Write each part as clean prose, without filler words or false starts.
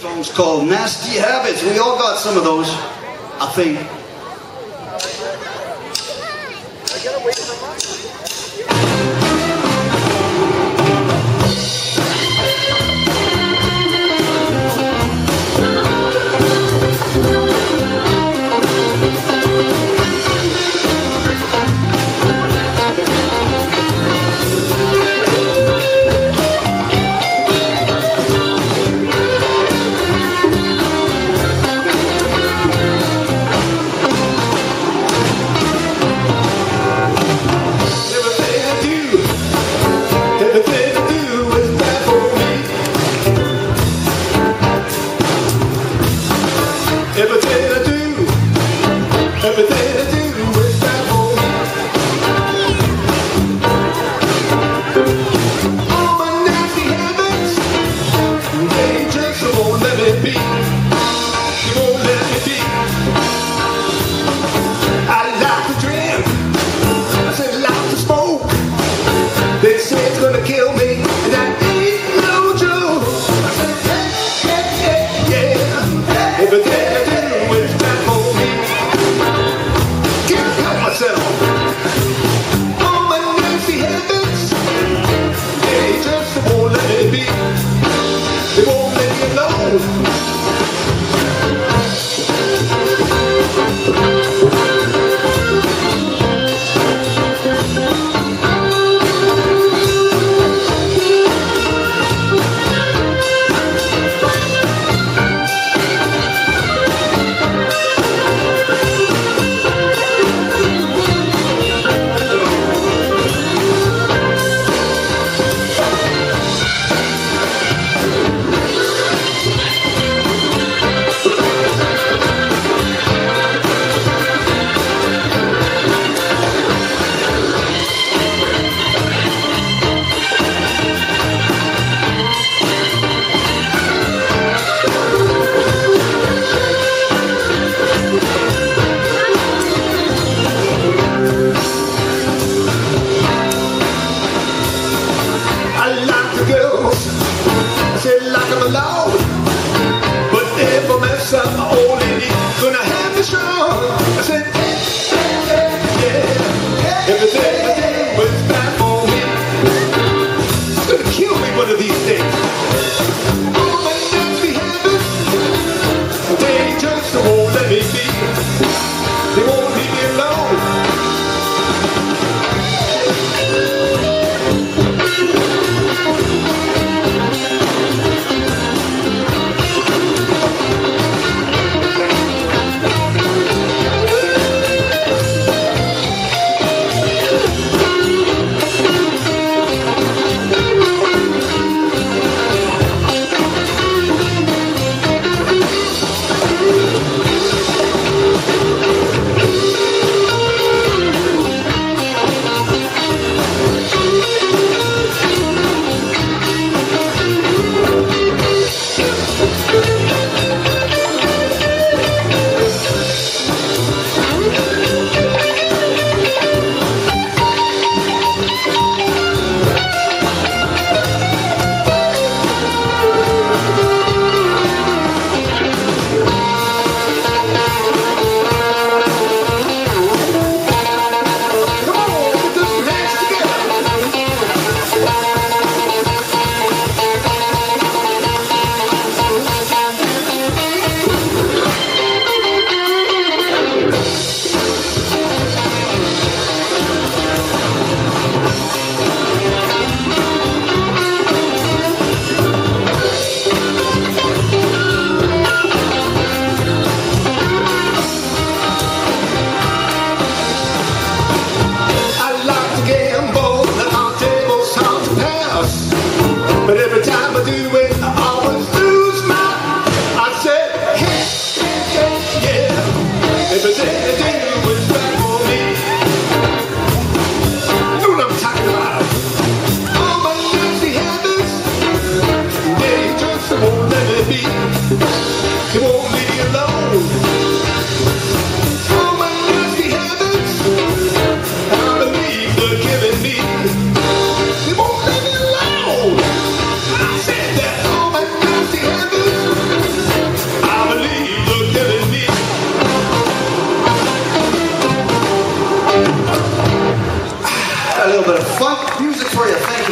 Song's called Nasty Habits. We all got some of those, I think. I gotta wait for mine.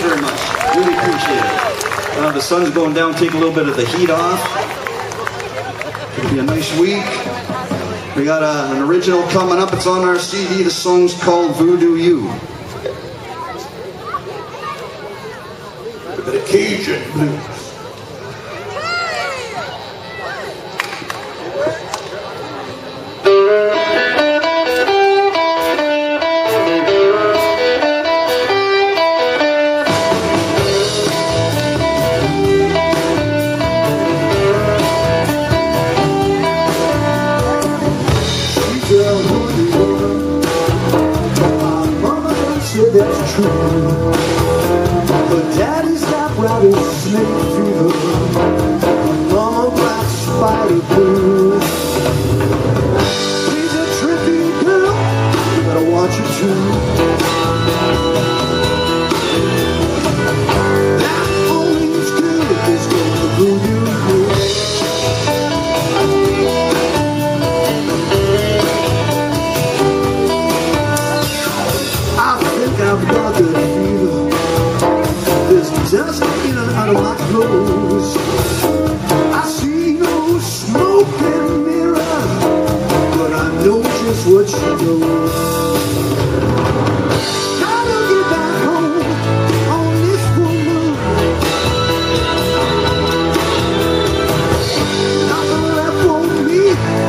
very much. Really appreciate it. The sun's going down, take a little bit of the heat off. It'll be a nice week. We got an original coming up. It's on our CD. The song's called Voodoo You. A bit of Cajun blues. That's true, but daddy's got rabbit snake fever, and mama got spider blues. She's a tricky girl, you better watch her too. That only's good is gonna voodoo you. I've got the fever. There's dust in and out of my clothes. I see no smoke and mirror, but I know just what she knows. Gotta get back home on this full moon. Nothing left for me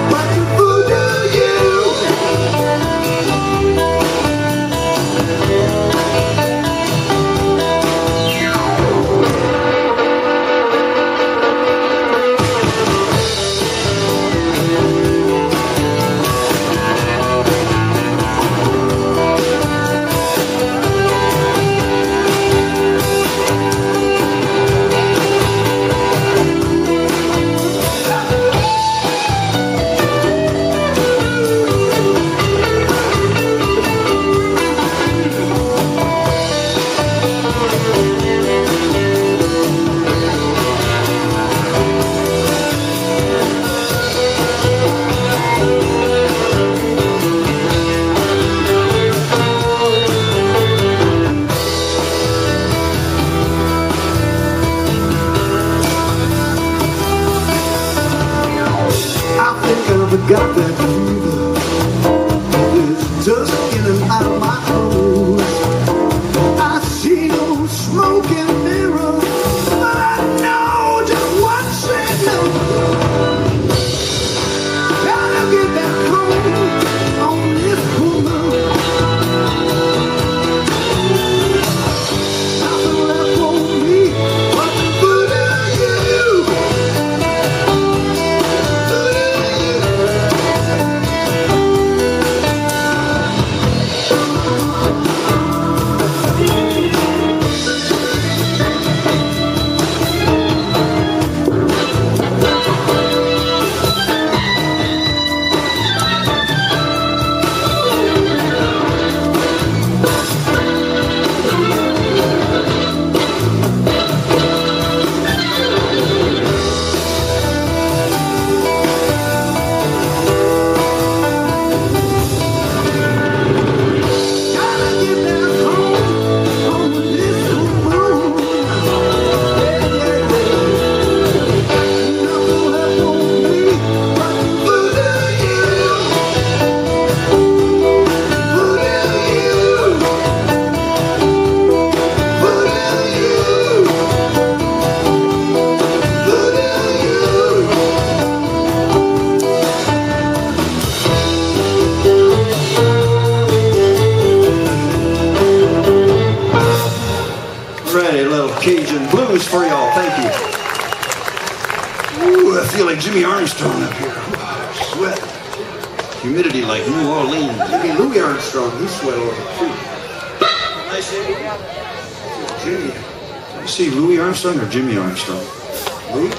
but to voodoo you. Got that fever. There's dust in and out of my clothes. I see no smoke and mirror, but I know just what she knows. Gotta get back home on this woman. Nothing left for me but to voodoo you. Cajun blues for y'all. Thank you. Ooh, I feel like Jimmy Armstrong up here. Sweat. Humidity like New Orleans. Maybe Louis Armstrong. He sweat all over too. Jimmy. Did you see Louis Armstrong or Jimmy Armstrong? Louis?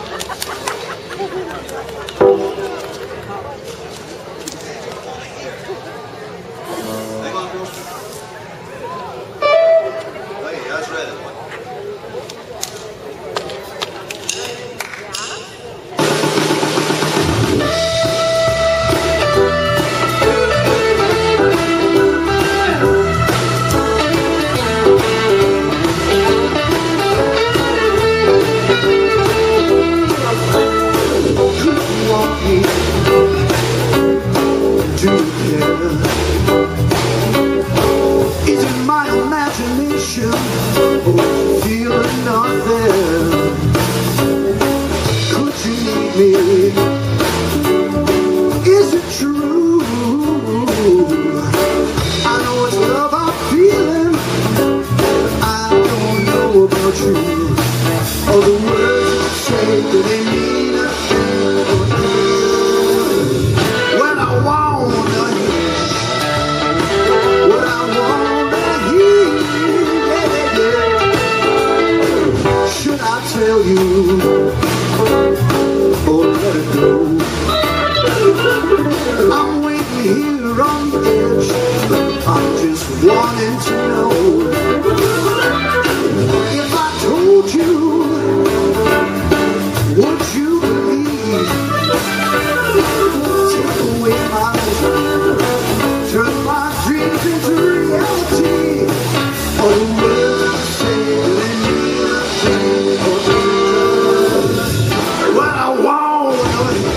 feeling not there. Could you need me? Is it true? I know it's love I'm feeling. I don't know about you. All the words you say, do they mean a thing? When I wanna hear what I wanna hear, yeah. Should I tell you or let it go? I'm waiting here on the edge. I'm just wanting to know. If I told you, would you believe? Take away my vision, turn my dreams into reality. All the words you say, they mean a thing or what I wanna hear.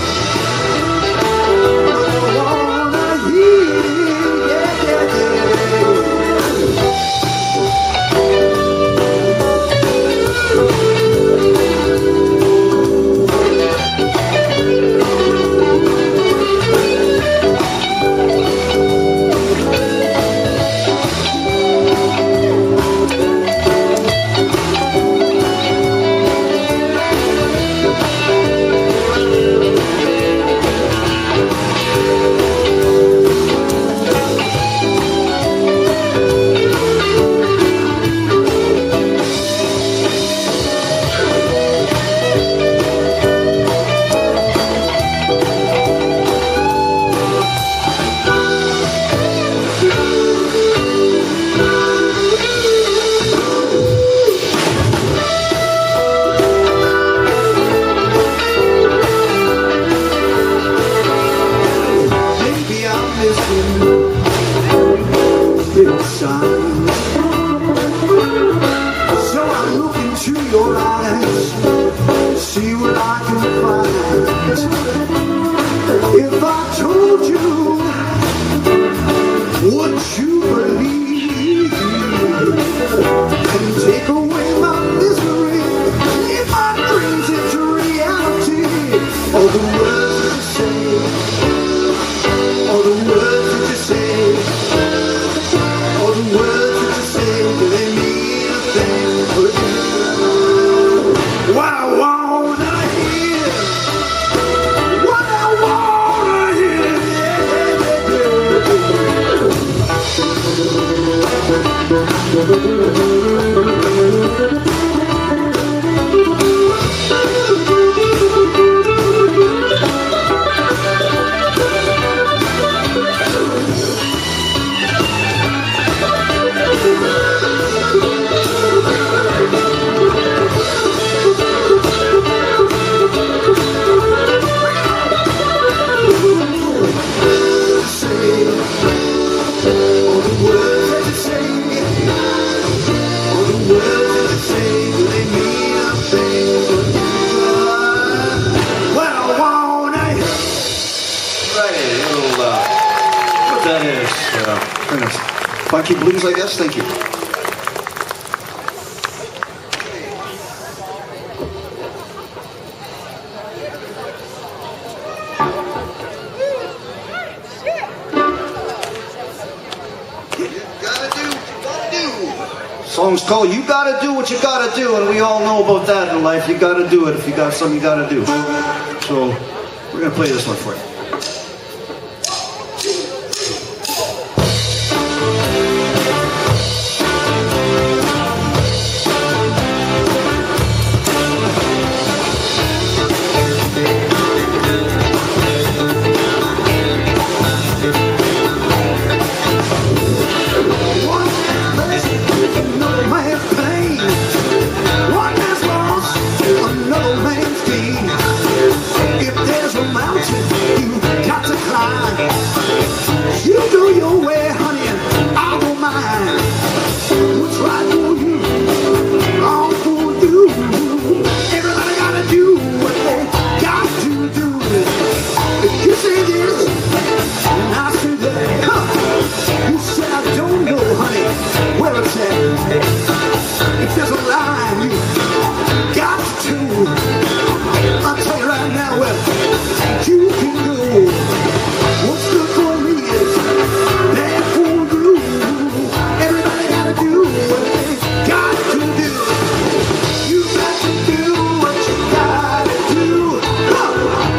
So I look into your eyes, see what I can find. If I told you, would you believe? And take away my misery, leave my dreams into reality. All the words that you say, all the words that you say, all the words that you say, they mean a thing for you. What I wanna hear, what I wanna hear, funky blues, I guess. Thank you. Song's called You Gotta Do What You Gotta Do, and we all know about that in life. You gotta do it if you got something you gotta do. So we're gonna play this one for you. If there's a mountain time. You got to. I'll tell you right now, well, you can go. What's good for me is bad for you. Everybody gotta do what they got to do. You got to do what you gotta do.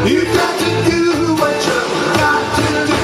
You got to do what you got to do.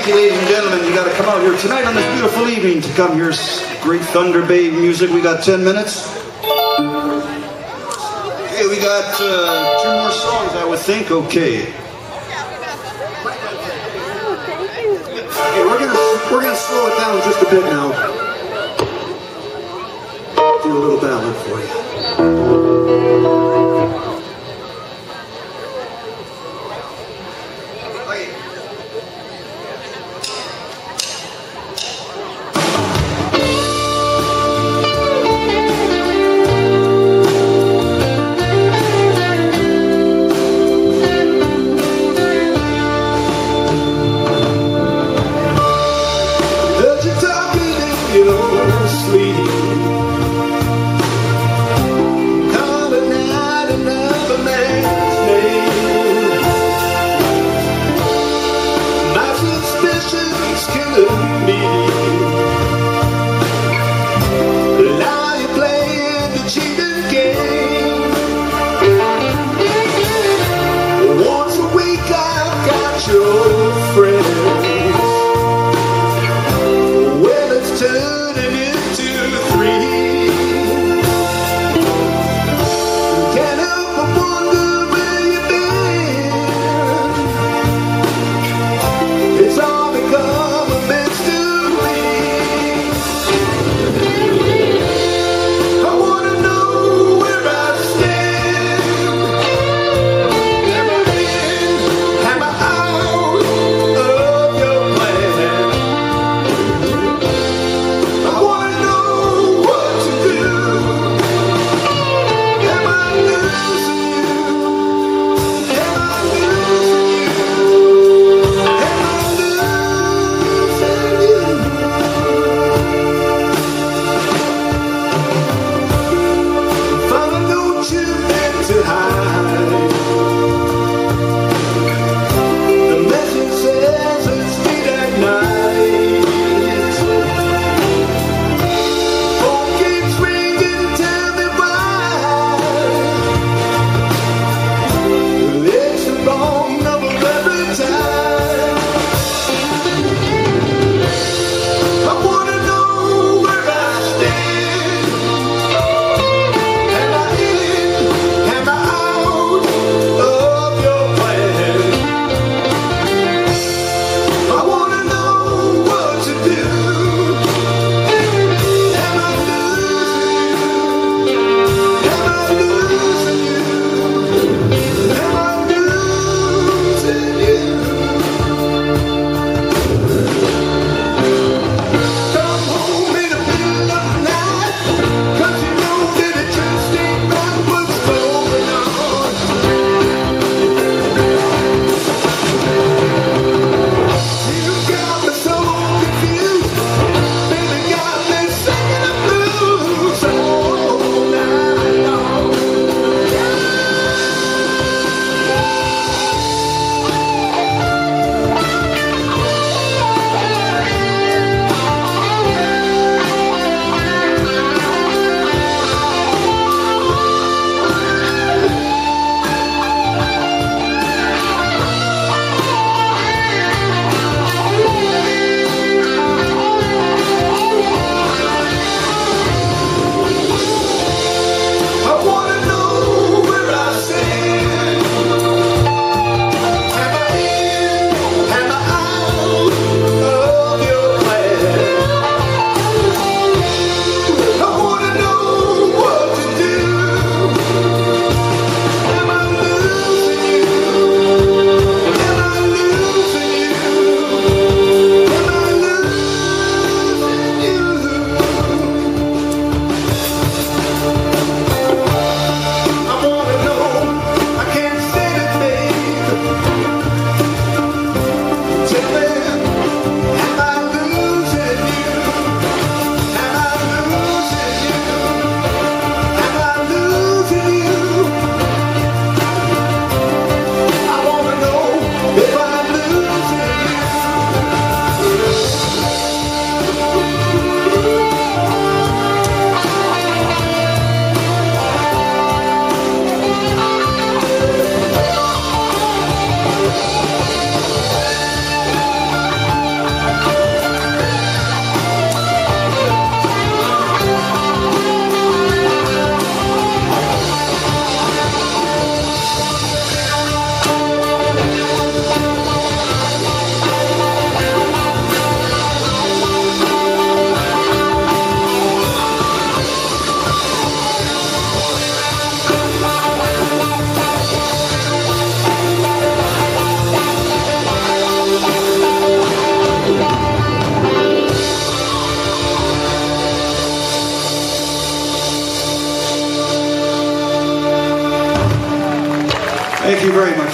Ladies and gentlemen, you got to come out here tonight on this beautiful evening to come hear great Thunder Bay music. We got 10 minutes. Okay, we got 2 more songs, I would think. Okay. Okay, we're gonna slow it down just a bit now. Do a little ballad for you. It's all become a myth.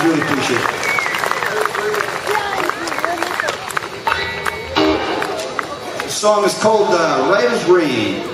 Really appreciate it. The song is called Right as Rain.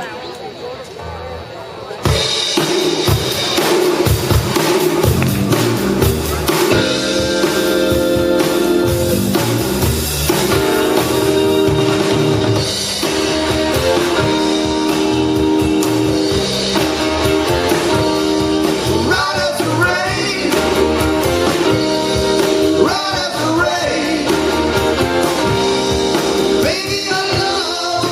Baby, I love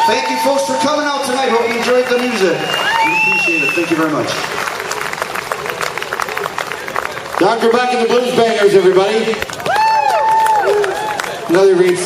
Thank you folks for coming out tonight. Hope you enjoyed the music. We appreciate it. Thank you very much. Dr.Buck and the Bluesbangers, everybody. Another great